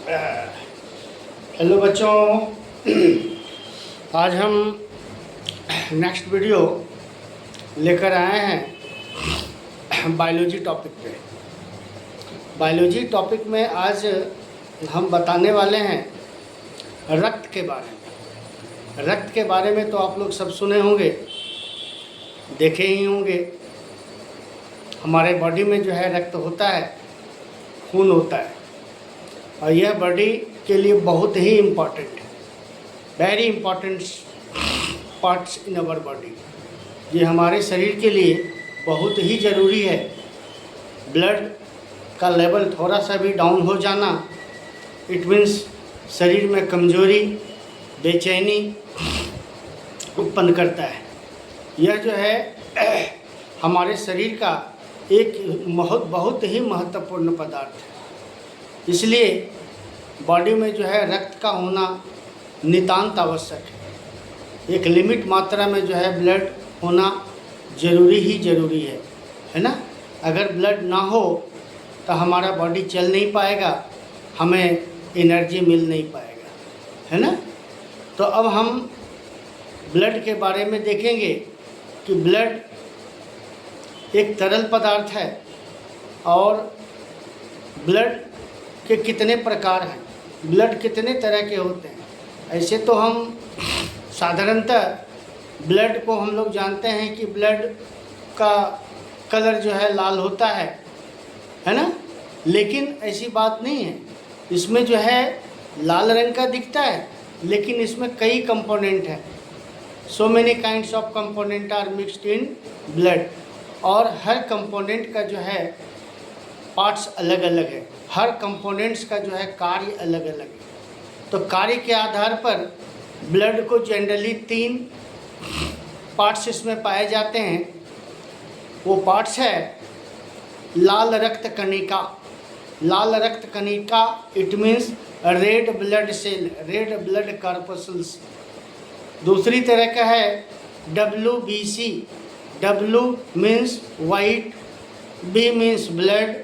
Hello बच्चों, आज हम नेक्स्ट वीडियो लेकर आए हैं बायोलॉजी टॉपिक पे। बायोलॉजी टॉपिक में आज हम बताने वाले हैं रक्त के बारे में। रक्त के बारे में तो आप लोग सब सुने होंगे, देखे ही होंगे। हमारे बॉडी में जो है रक्त होता है, खून होता है, और यह बॉडी के लिए बहुत ही इम्पॉर्टेंट है, very important parts in our body. ये हमारे शरीर के लिए बहुत ही ज़रूरी है। ब्लड का लेवल थोड़ा सा भी डाउन हो जाना, इट मीन्स शरीर में कमजोरी, बेचैनी उत्पन्न करता है। यह जो है हमारे शरीर का एक बहुत ही महत्वपूर्ण पदार्थ है। इसलिए बॉडी में जो है रक्त का होना नितांत आवश्यक है। एक लिमिट मात्रा में जो है ब्लड होना ज़रूरी है ना। अगर ब्लड ना हो तो हमारा बॉडी चल नहीं पाएगा, हमें एनर्जी मिल नहीं पाएगा, है ना। तो अब हम ब्लड के बारे में देखेंगे कि ब्लड एक तरल पदार्थ है और ब्लड के कितने प्रकार हैं, ब्लड कितने तरह के होते हैं। ऐसे तो हम साधारणतः ब्लड को हम लोग जानते हैं कि ब्लड का कलर जो है लाल होता है ना। लेकिन ऐसी बात नहीं है। इसमें जो है लाल रंग का दिखता है, लेकिन इसमें कई कंपोनेंट हैं। So many kinds of component are mixed in blood, और हर कंपोनेंट का जो है पार्ट्स अलग अलग है। हर कंपोनेंट्स का जो है कार्य अलग अलग है। तो कार्य के आधार पर ब्लड को जनरली 3 पार्ट्स इसमें पाए जाते हैं। वो पार्ट्स है लाल रक्त कणिका। लाल रक्त कणिका it means red blood cell, red blood corpuscles. दूसरी तरह का है WBC। W means white, B means blood,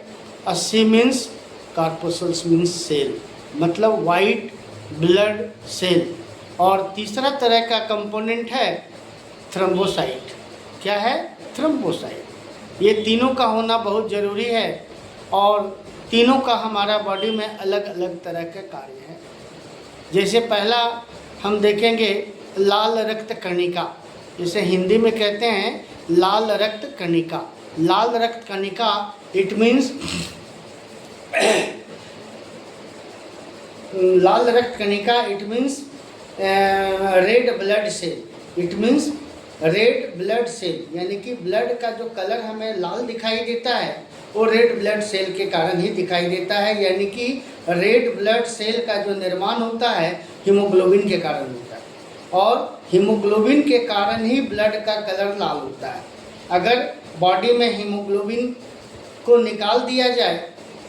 C means corpuscles means cell, मतलब वाइट ब्लड सेल। और तीसरा तरह का कंपोनेंट है थ्रोम्बोसाइट। क्या है? थ्रोम्बोसाइट। ये तीनों का होना बहुत ज़रूरी है, और तीनों का हमारा बॉडी में अलग अलग तरह के कार्य हैं। जैसे पहला हम देखेंगे लाल रक्त कणिका, जिसे हिंदी में कहते हैं लाल रक्त कणिका। लाल रक्त कणिका इट मीन्स लाल रक्त कणिका it means red blood cell. It means red blood cell, यानी कि ब्लड का जो कलर हमें लाल दिखाई देता है वो रेड ब्लड सेल के कारण ही दिखाई देता है। यानी कि रेड ब्लड सेल का जो निर्माण होता है हीमोग्लोबिन के कारण होता है, और हीमोग्लोबिन के कारण ही ब्लड का कलर लाल होता है। अगर बॉडी में हीमोग्लोबिन को निकाल दिया जाए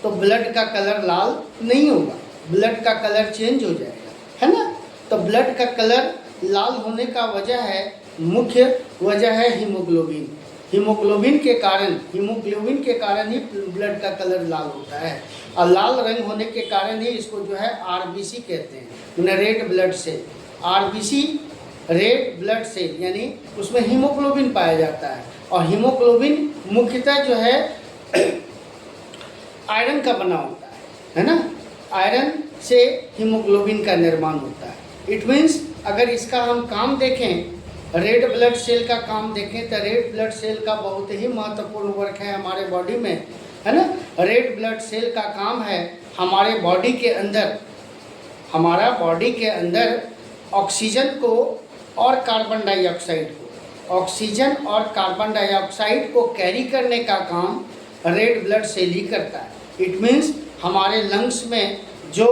तो ब्लड का कलर लाल नहीं होगा, ब्लड का कलर चेंज हो जाएगा, है ना। तो ब्लड का कलर लाल होने का वजह है, मुख्य वजह है हीमोग्लोबिन। हीमोग्लोबिन के कारण ही ब्लड का कलर लाल होता है, और लाल रंग होने के कारण ही इसको जो है RBC कहते हैं, red blood cell. RBC red blood cell, यानी उसमें हीमोग्लोबिन पाया जाता है, और हीमोग्लोबिन मुख्यतः जो है आयरन का बना होता है ना। आयरन से हीमोग्लोबिन का निर्माण होता है। इट मीन्स अगर इसका हम काम देखें, रेड ब्लड सेल का काम देखें, तो रेड ब्लड सेल का बहुत ही महत्वपूर्ण वर्क है हमारे बॉडी में, है ना। रेड ब्लड सेल का काम है हमारे बॉडी के अंदर, हमारा बॉडी के अंदर ऑक्सीजन को और कार्बन डाइऑक्साइड को, ऑक्सीजन और कार्बन डाइऑक्साइड को कैरी करने का काम रेड ब्लड सेल ही करता है। इट मीन्स हमारे लंग्स में जो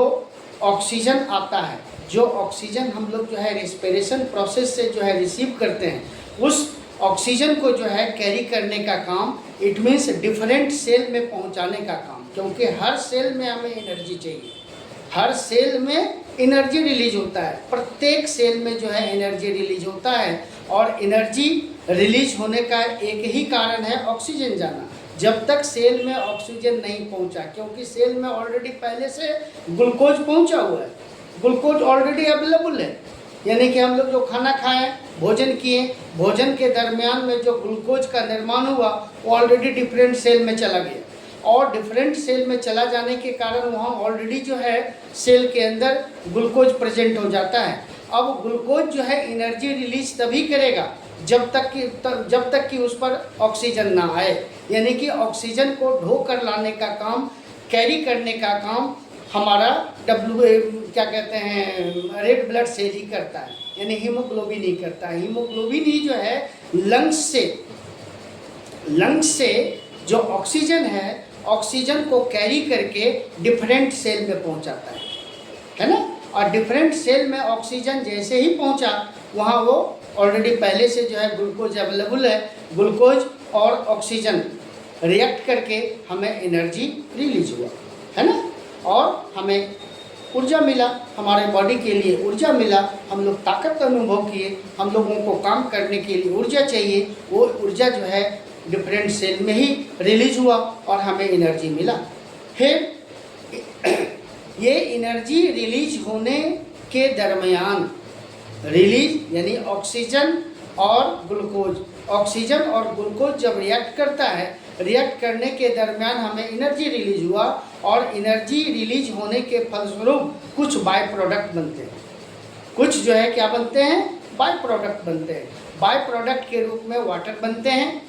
ऑक्सीजन आता है, जो ऑक्सीजन हम लोग जो है रेस्पिरेशन प्रोसेस से जो है रिसीव करते हैं, उस ऑक्सीजन को जो है कैरी करने का काम, इट मीन्स डिफरेंट सेल में पहुंचाने का काम। क्योंकि हर सेल में हमें एनर्जी चाहिए, हर सेल में एनर्जी रिलीज होता है, प्रत्येक सेल में जो है एनर्जी रिलीज होता है, और एनर्जी रिलीज होने का एक ही कारण है ऑक्सीजन जाना। जब तक सेल में ऑक्सीजन नहीं पहुंचा, क्योंकि सेल में ऑलरेडी पहले से ग्लूकोज पहुंचा हुआ है, ग्लूकोज ऑलरेडी अवेलेबल है। यानी कि हम लोग जो खाना खाएं, भोजन किए, भोजन के दरमियान में जो ग्लूकोज का निर्माण हुआ वो ऑलरेडी डिफरेंट सेल में चला गया, और डिफरेंट सेल में चला जाने के कारण वहाँ ऑलरेडी जो है सेल के अंदर ग्लूकोज प्रेजेंट हो जाता है। अब ग्लूकोज जो है एनर्जी रिलीज तभी करेगा जब तक कि उस पर ऑक्सीजन ना आए। यानी कि ऑक्सीजन को ढो कर लाने का काम, कैरी करने का काम हमारा क्या कहते हैं, रेड ब्लड सेल ही करता है, यानी हीमोग्लोबिन ही करता है। हीमोग्लोबिन ही जो है लंग्स से जो ऑक्सीजन है, ऑक्सीजन को कैरी करके डिफरेंट सेल में पहुंचाता है ना। और डिफरेंट सेल में ऑक्सीजन जैसे ही पहुंचा, वहाँ वो ऑलरेडी पहले से जो है ग्लूकोज अवेलेबल है, ग्लूकोज और ऑक्सीजन रिएक्ट करके हमें एनर्जी रिलीज हुआ, है ना, और हमें ऊर्जा मिला, हमारे बॉडी के लिए ऊर्जा मिला, हम लोग ताकत अनुभव किए, हम लोगों को काम करने के लिए ऊर्जा चाहिए, वो ऊर्जा जो है डिफरेंट सेल में ही रिलीज हुआ और हमें एनर्जी मिला। फिर ये एनर्जी रिलीज होने के दरमियान, रिलीज यानी ऑक्सीजन और ग्लूकोज, ऑक्सीजन और ग्लूकोज जब रिएक्ट करता है, रिएक्ट करने के दरमियान हमें एनर्जी रिलीज हुआ, और एनर्जी रिलीज होने के फलस्वरूप कुछ बाय प्रोडक्ट बनते हैं, कुछ जो है क्या बनते हैं, बाय प्रोडक्ट बनते हैं। बाय प्रोडक्ट के रूप में वाटर बनते हैं,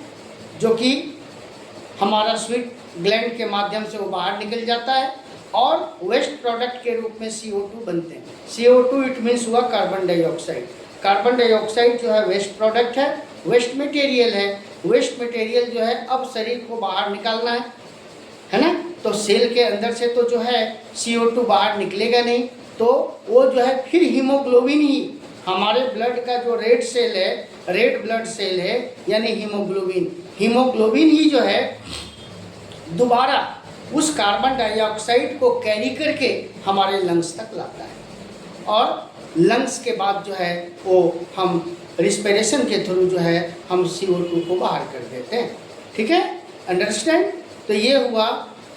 जो कि हमारा स्वीट ग्लैंड के माध्यम से वो बाहर निकल जाता है, और वेस्ट प्रोडक्ट के रूप में CO2 बनते हैं। CO2 इट मीन्स हुआ कार्बन डाइऑक्साइड। कार्बन डाइऑक्साइड जो है वेस्ट प्रोडक्ट है, वेस्ट मटेरियल है। वेस्ट मटेरियल जो है अब शरीर को बाहर निकालना है ना, तो सेल के अंदर से तो जो है CO2 बाहर निकलेगा नहीं, तो वो जो है फिर हीमोग्लोबिन ही, हमारे ब्लड का जो रेड सेल है, रेड ब्लड सेल है, यानी हीमोग्लोबिन ही जो है दोबारा उस कार्बन डाइऑक्साइड को कैरी करके हमारे लंग्स तक लाता है, और लंग्स के बाद जो है वो हम रिस्पिरेशन के थ्रू जो है हम CO2 को बाहर कर देते हैं। ठीक है, अंडरस्टैंड। तो ये हुआ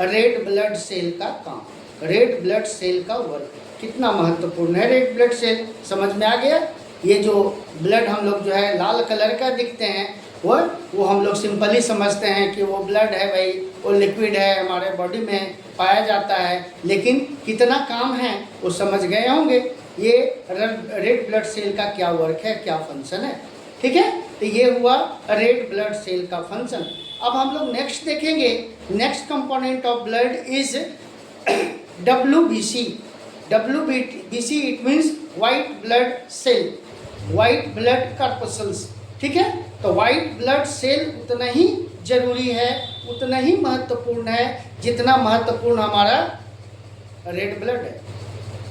रेड ब्लड सेल का काम, रेड ब्लड सेल का वर्क कितना महत्वपूर्ण है। रेड ब्लड सेल समझ में आ गया। ये जो ब्लड हम लोग जो है लाल कलर का दिखते हैं, वो हम लोग सिंपली समझते हैं कि वो ब्लड है भाई, वो लिक्विड है, हमारे बॉडी में पाया जाता है, लेकिन कितना काम है वो समझ गए होंगे। ये रेड ब्लड सेल का क्या वर्क है, क्या फंक्शन है। ठीक है, तो ये हुआ रेड ब्लड सेल का फंक्शन। अब हम लोग नेक्स्ट देखेंगे, next component of blood is WBC। WBC it means white blood cell, white blood corpuscles. ठीक है, तो वाइट ब्लड सेल उतना ही जरूरी है, उतना ही महत्वपूर्ण है जितना महत्वपूर्ण हमारा रेड ब्लड है।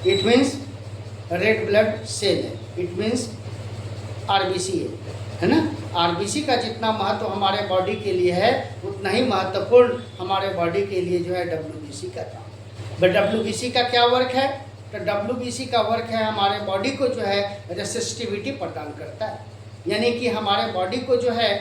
It means red blood cell है, इट मीन्स RBC है ना। RBC का जितना महत्व हमारे बॉडी के लिए है, उतना ही महत्वपूर्ण हमारे बॉडी के लिए जो है WBC का काम। बट WBC का क्या वर्क है, तो WBC का वर्क है हमारे बॉडी को जो है रेसिस्टिविटी प्रदान करता है, यानी कि हमारे बॉडी को जो है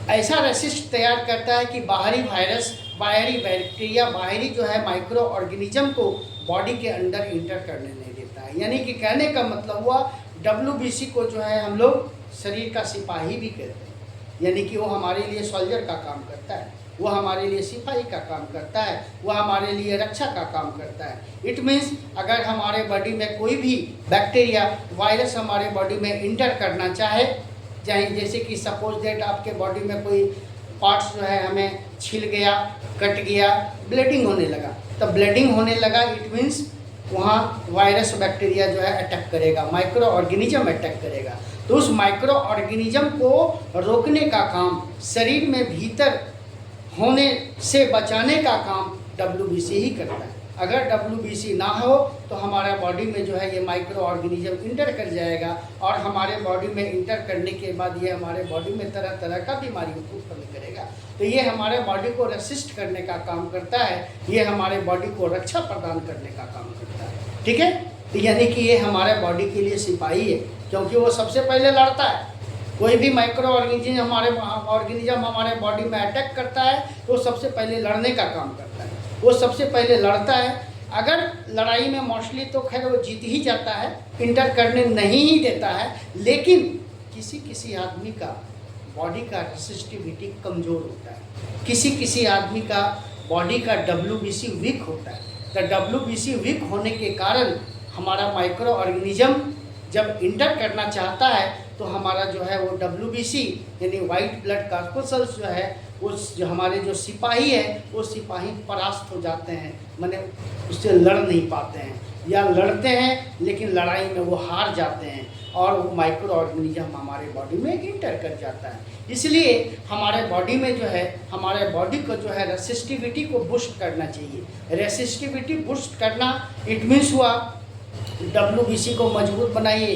ऐसा रेसिस्ट तैयार करता है कि बाहरी वायरस, बाहरी बैक्टीरिया, बाहरी जो है माइक्रो ऑर्गेनिज्म को बॉडी के अंदर इंटर करने नहीं देता है। यानी कि कहने का मतलब हुआ WBC को जो है हम लोग शरीर का सिपाही भी कहते हैं, यानी कि वो हमारे लिए सोल्जर का काम करता है, वो हमारे लिए सिपाही का काम करता है, वो हमारे लिए रक्षा का काम करता है। इट मीन्स अगर हमारे बॉडी में कोई भी बैक्टीरिया, वायरस हमारे बॉडी में इंटर करना चाहे, चाहे जैसे कि सपोज दैट आपके बॉडी में कोई पार्ट्स जो है हमें छिल गया, कट गया, ब्लीडिंग होने लगा, तब ब्लीडिंग होने लगा, इट मीन्स वहाँ वायरस बैक्टीरिया जो है अटैक करेगा, माइक्रो ऑर्गेनिज्म अटैक करेगा। तो उस माइक्रो ऑर्गेनिज्म को रोकने का काम, शरीर में भीतर होने से बचाने का काम WBC ही करता है। अगर WBC ना हो तो हमारा बॉडी में जो है ये माइक्रो ऑर्गेनिज्म इंटर कर जाएगा, और हमारे बॉडी में इंटर करने के बाद ये हमारे बॉडी में तरह तरह का बीमारियों को उत्पन्न करेगा। तो ये हमारे बॉडी को रेसिस्ट करने का काम करता है, ये हमारे बॉडी को रक्षा प्रदान करने का काम करता है। ठीक है, तो यानी कि ये हमारे बॉडी के लिए सिपाही है, क्योंकि वो सबसे पहले लड़ता है, कोई भी माइक्रो ऑर्गेनिज्म हमारे बॉडी में अटैक करता है तो सबसे पहले लड़ने का काम करता है, वो सबसे पहले लड़ता है। अगर लड़ाई में मोस्टली तो खैर वो जीत ही जाता है, इंटर करने नहीं ही देता है, लेकिन किसी किसी आदमी का बॉडी का रेसिस्टिविटी कमज़ोर होता है, किसी किसी आदमी का बॉडी का WBC वीक होता है। तो WBC वीक होने के कारण हमारा माइक्रो ऑर्गेनिज्म जब इंटर करना चाहता है तो हमारा जो है वो WBC यानी वाइट ब्लड कॉर्पस्कल्स जो है उस जो हमारे जो सिपाही है वो सिपाही परास्त हो जाते हैं, माने उससे लड़ नहीं पाते हैं, या लड़ते हैं लेकिन लड़ाई में वो हार जाते हैं और वो माइक्रो ऑर्गेनिज्म हमारे बॉडी में इंटर कर जाता है। इसलिए हमारे बॉडी में जो है हमारे बॉडी को जो है रेसिस्टिविटी को बूस्ट करना चाहिए। रेसिस्टिविटी बूस्ट करना इट मीन्स हुआ WBC को मजबूत बनाइए।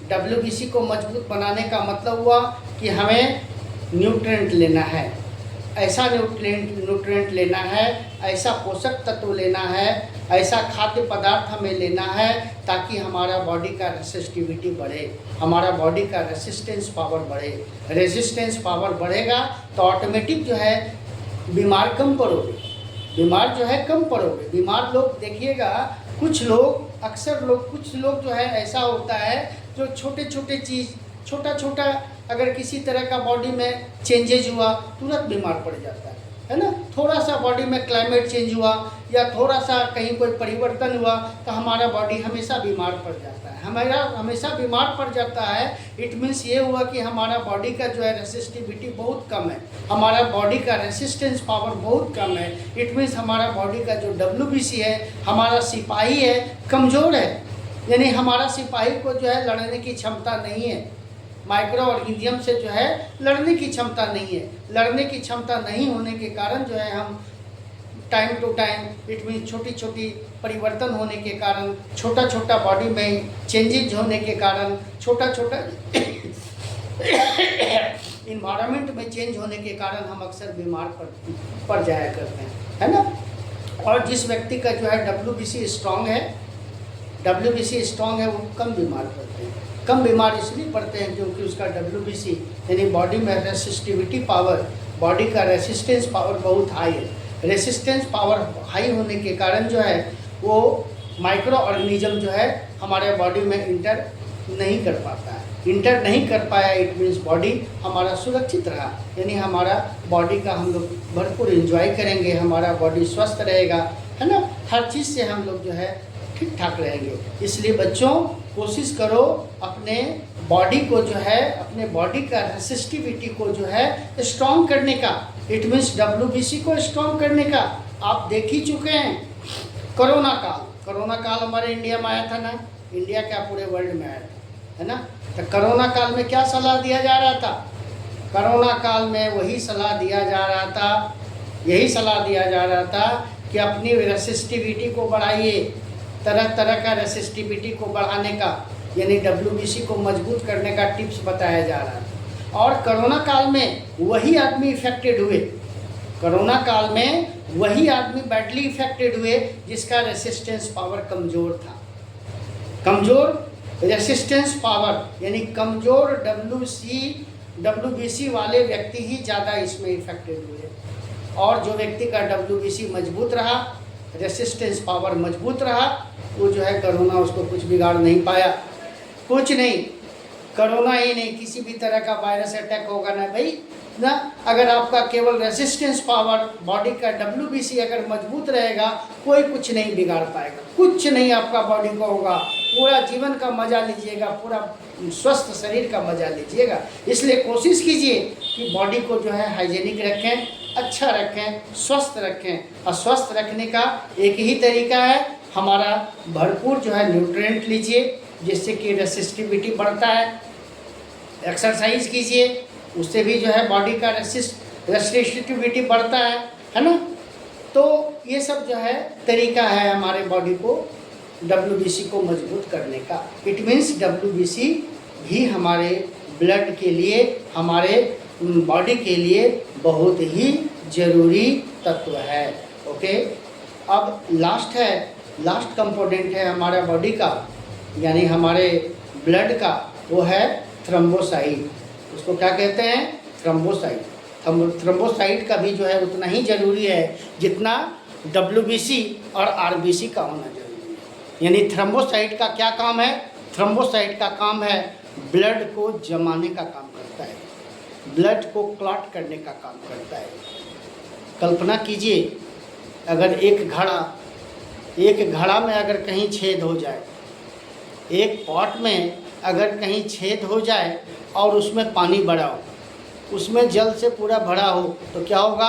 WBC को मजबूत बनाने का मतलब हुआ कि हमें न्यूट्रिएंट लेना है, ऐसा न्यूट्रिएंट लेना है, ऐसा पोषक तत्व लेना है, ऐसा खाद्य पदार्थ हमें लेना है ताकि हमारा बॉडी का रेसिस्टिविटी बढ़े, हमारा बॉडी का रेसिस्टेंस पावर बढ़े। रेसिस्टेंस पावर बढ़ेगा तो ऑटोमेटिक जो है बीमार कम पड़ोगे, बीमार जो है कम पड़ोगे। बीमार लोग देखिएगा, कुछ लोग जो है ऐसा होता है जो छोटे छोटे चीज़ छोटा अगर किसी तरह का बॉडी में चेंजेज हुआ तुरंत बीमार पड़ जाता है ना। थोड़ा सा बॉडी में क्लाइमेट चेंज हुआ या थोड़ा सा कहीं कोई परिवर्तन हुआ तो हमारा बॉडी हमेशा बीमार पड़ जाता है, हमारा हमेशा बीमार पड़ जाता है। इट मीन्स ये हुआ कि हमारा बॉडी का जो है रेसिस्टिविटी बहुत कम है, हमारा बॉडी का रेसिस्टेंस पावर बहुत कम है। इट मीन्स हमारा बॉडी का जो WBC है, हमारा सिपाही है, कमज़ोर है, यानी हमारा सिपाही को जो है लड़ने की क्षमता नहीं है, माइक्रो ऑर्गेनिज्म से जो है लड़ने की क्षमता नहीं है। लड़ने की क्षमता नहीं होने के कारण जो है हम time to time it mean छोटी छोटी परिवर्तन होने के कारण, छोटा छोटा बॉडी में चेंजेज होने के कारण, छोटा इन्वायरमेंट में चेंज होने के कारण हम अक्सर बीमार पड़ जाया करते हैं, है ना। और जिस व्यक्ति का जो है WBC स्ट्रांग है वो कम बीमार पड़ते हैं। कम बीमार इसलिए पड़ते हैं क्योंकि उसका WBC यानी बॉडी में रेसिस्टिविटी पावर, बॉडी का रेसिस्टेंस पावर बहुत हाई है। रेसिस्टेंस पावर हाई होने के कारण जो है वो माइक्रो ऑर्गेनिज्म जो है हमारे बॉडी में इंटर नहीं कर पाता है। इंटर नहीं कर पाया इट मीन्स बॉडी हमारा सुरक्षित रहा, यानी हमारा बॉडी का हम लोग भरपूर एंजॉय करेंगे, हमारा बॉडी स्वस्थ रहेगा, है ना। हर चीज़ से हम लोग जो है ठीक ठाक रहेंगे। इसलिए बच्चों कोशिश करो अपने बॉडी को जो है, अपने बॉडी का रेसिस्टिविटी को जो है स्ट्रॉन्ग करने का, इट मीन्स WBC को स्ट्रॉन्ग करने का। आप देख ही चुके हैं कोरोना काल हमारे इंडिया में आया था ना, इंडिया क्या पूरे वर्ल्ड में आया था, है ना। तो कोरोना काल में क्या सलाह दिया जा रहा था? कोरोना काल में वही सलाह दिया जा रहा था, यही सलाह दिया जा रहा था कि अपनी रेसिस्टिविटी को बढ़ाइए, तरह तरह का रेसिस्टिविटी को बढ़ाने का, यानी WBC को मजबूत करने का टिप्स बताया जा रहा था। और कोरोना काल में वही आदमी इफेक्टेड हुए, कोरोना काल में वही आदमी बैडली इफेक्टेड हुए जिसका रेसिस्टेंस पावर कमज़ोर था। कमज़ोर रेसिस्टेंस पावर यानी कमज़ोर WBC वाले व्यक्ति ही ज़्यादा इसमें इफेक्टेड हुए, और जो व्यक्ति का WBC मजबूत रहा, रेसिस्टेंस पावर मजबूत रहा, वो जो है कोरोना उसको कुछ बिगाड़ नहीं पाया, कुछ नहीं। कोरोना ही नहीं, किसी भी तरह का वायरस अटैक होगा ना भाई ना, अगर आपका केवल रेसिस्टेंस पावर बॉडी का WBC अगर मजबूत रहेगा कोई कुछ नहीं बिगाड़ पाएगा, कुछ नहीं आपका बॉडी को होगा। पूरा जीवन का मज़ा लीजिएगा, पूरा स्वस्थ शरीर का मज़ा लीजिएगा। इसलिए कोशिश कीजिए कि बॉडी को जो है हाइजीनिक रखें, अच्छा रखें, स्वस्थ रखें। और स्वस्थ रखने का एक ही तरीका है, हमारा भरपूर जो है न्यूट्रिएंट लीजिए जिससे कि रेसिस्टिविटी बढ़ता है। एक्सरसाइज कीजिए, उससे भी जो है बॉडी का रेसिस्टिविटी बढ़ता है ना। तो ये सब जो है तरीका है हमारे बॉडी को WBC को मजबूत करने का। इट मीन्स WBC भी हमारे ब्लड के लिए, हमारे बॉडी के लिए बहुत ही ज़रूरी तत्व है। ओके, अब लास्ट कंपोनेंट है हमारा बॉडी का, यानी हमारे ब्लड का, वो है थ्रोम्बोसाइट, उसको क्या कहते हैं? थ्रोम्बोसाइट। थ्रोम्बोसाइट का भी जो है उतना ही ज़रूरी है जितना WBC और RBC का होना ज़रूरी है। यानी थ्रोम्बोसाइट का क्या काम है? थ्रोम्बोसाइट का काम है ब्लड को जमाने का काम करता है, ब्लड को क्लॉट करने का काम करता है। कल्पना कीजिए, अगर एक घड़ा में अगर कहीं छेद हो जाए, एक पॉट में अगर कहीं छेद हो जाए और उसमें पानी भरा हो, उसमें जल से पूरा भरा हो, तो क्या होगा?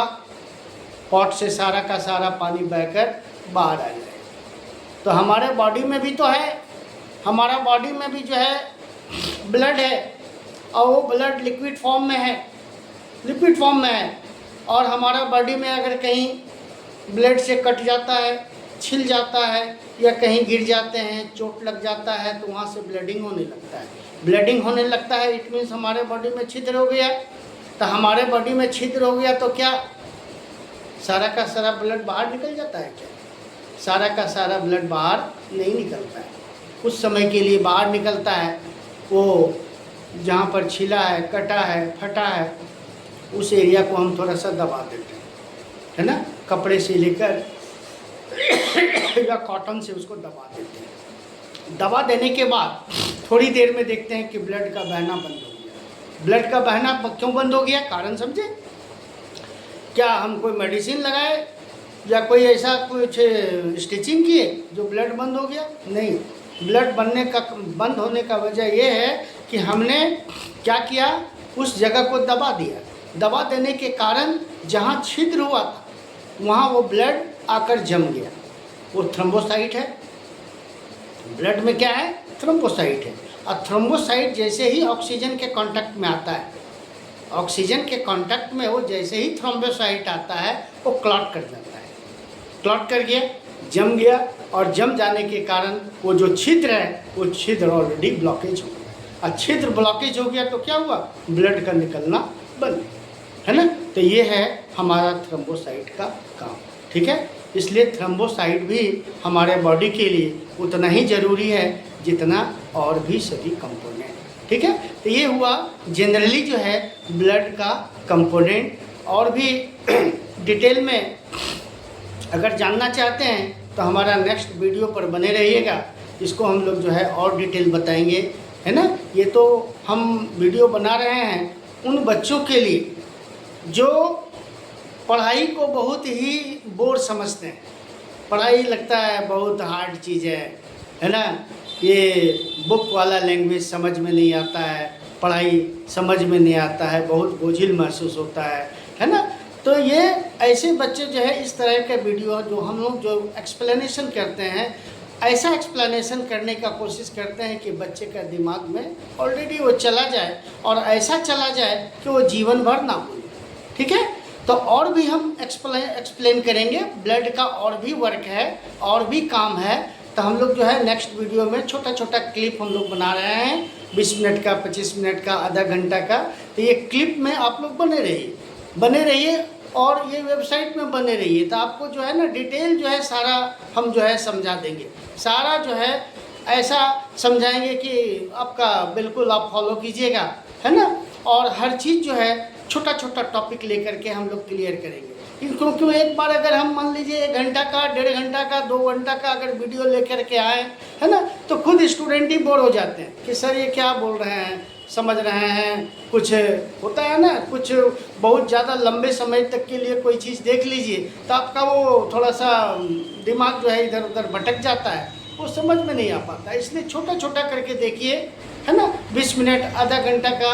पॉट से सारा का सारा पानी बहकर बाहर आ जाए। तो हमारे बॉडी में भी तो है, हमारा बॉडी में भी जो है ब्लड है, और वो ब्लड लिक्विड फॉर्म में है, और हमारा बॉडी में अगर कहीं ब्लड से कट जाता है, छिल जाता है, या कहीं गिर जाते हैं, चोट लग जाता है, तो वहाँ से ब्लीडिंग होने लगता है। इट मीन्स हमारे बॉडी में छिद्र हो गया। तो हमारे बॉडी में छिद्र हो गया तो क्या सारा का सारा ब्लड बाहर निकल जाता है? क्या सारा का सारा ब्लड बाहर नहीं निकलता है, कुछ समय के लिए बाहर निकलता है। वो जहाँ पर छिला है, कटा है, फटा है, उस एरिया को हम थोड़ा सा दबा देते हैं, है ना, कपड़े से लेकर या कॉटन से उसको दबा देते हैं। दबा देने के बाद थोड़ी देर में देखते हैं कि ब्लड का बहना बंद हो गया। ब्लड का बहना क्यों बंद हो गया? कारण समझे? क्या हम कोई मेडिसिन लगाए या कोई ऐसा कुछ स्टिचिंग किए जो ब्लड बंद हो गया? नहीं, ब्लड बंद होने का वजह यह है कि हमने क्या किया? उस जगह को दबा दिया। दबा देने के कारण जहाँ छिद्र हुआ था वहाँ वो ब्लड आकर जम गया। वो थ्रोम्बोसाइट है। ब्लड में क्या है? थ्रोम्बोसाइट है। और थ्रोम्बोसाइट जैसे ही ऑक्सीजन के कांटेक्ट में आता है, ऑक्सीजन के कांटेक्ट में वो जैसे ही थ्रोम्बोसाइट आता है वो क्लॉट कर जाता है। क्लॉट कर गया, जम गया, और जम जाने के कारण वो जो छिद्र है वो छिद्र ऑलरेडी ब्लॉकेज हो गया। और छिद्र ब्लॉकेज हो गया तो क्या हुआ? ब्लड का निकलना बंद, है ना। तो ये है हमारा थ्रोम्बोसाइट का काम, ठीक है। इसलिए थ्रोम्बोसाइट भी हमारे बॉडी के लिए उतना ही ज़रूरी है जितना और भी सभी कंपोनेंट, ठीक है। तो ये हुआ जनरली जो है ब्लड का कंपोनेंट। और भी डिटेल में अगर जानना चाहते हैं तो हमारा नेक्स्ट वीडियो पर बने रहिएगा। इसको हम लोग जो है और डिटेल बताएंगे, है ना। ये तो हम वीडियो बना रहे हैं उन बच्चों के लिए जो पढ़ाई को बहुत ही बोर समझते हैं। पढ़ाई लगता है बहुत हार्ड चीज़ है ना। ये बुक वाला लैंग्वेज समझ में नहीं आता है, पढ़ाई समझ में नहीं आता है, बहुत बोझिल महसूस होता है ना। तो ये ऐसे बच्चे जो है इस तरह के वीडियो जो हम लोग जो एक्सप्लेनेशन करते हैं, ऐसा एक्सप्लेनेशन करने का कोशिश करते हैं कि बच्चे का दिमाग में ऑलरेडी वो चला जाए, और ऐसा चला जाए कि वो जीवन भर ना भूले, ठीक है। तो और भी हम एक्सप्लेन करेंगे। ब्लड का और भी वर्क है, और भी काम है। तो हम लोग जो है नेक्स्ट वीडियो में छोटा छोटा क्लिप हम लोग बना रहे हैं, 20 मिनट का, 25 मिनट का, आधा घंटा का। तो ये क्लिप में आप लोग बने रहिए और ये वेबसाइट में बने रहिए। तो आपको जो है ना डिटेल जो है सारा हम जो है समझा देंगे, सारा जो है ऐसा समझाएंगे कि आपका बिल्कुल आप फॉलो कीजिएगा, है ना। और हर चीज़ जो है छोटा छोटा टॉपिक लेकर के हम लोग क्लियर करेंगे। क्योंकि एक बार अगर हम मान लीजिए 1 घंटा का, 1.5 घंटा का, 2 घंटा का अगर वीडियो लेकर के आए, है ना, तो खुद स्टूडेंट ही बोर हो जाते हैं कि सर ये क्या बोल रहे हैं, समझ रहे हैं, कुछ होता है ना, कुछ बहुत ज़्यादा लंबे समय तक के लिए कोई चीज़ देख लीजिए तो आपका वो थोड़ा सा दिमाग जो है इधर उधर भटक जाता है, वो समझ में नहीं आ पाता। इसलिए छोटा छोटा करके देखिए, है ना। 20 मिनट, आधा घंटा का,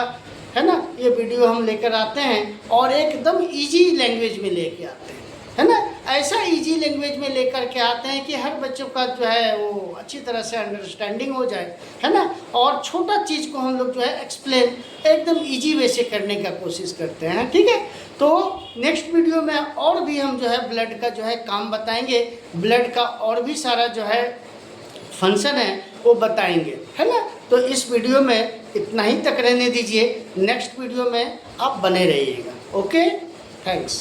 है ना, ये वीडियो हम लेकर आते हैं और एकदम इजी लैंग्वेज में लेके आते हैं, है ना। ऐसा इजी लैंग्वेज में लेकर के आते हैं कि हर बच्चों का जो है वो अच्छी तरह से अंडरस्टैंडिंग हो जाए, है ना। और छोटा चीज़ को हम लोग जो है एक्सप्लेन एकदम इजी वे से करने का कोशिश करते हैं, ठीक है। तो नेक्स्ट वीडियो में और भी हम जो है ब्लड का जो है काम बताएंगे, ब्लड का और भी सारा जो है फंक्शन है वो बताएंगे, है ना। तो इस वीडियो में इतना ही तक रहने दीजिए, नेक्स्ट वीडियो में आप बने रहिएगा। Okay, thanks.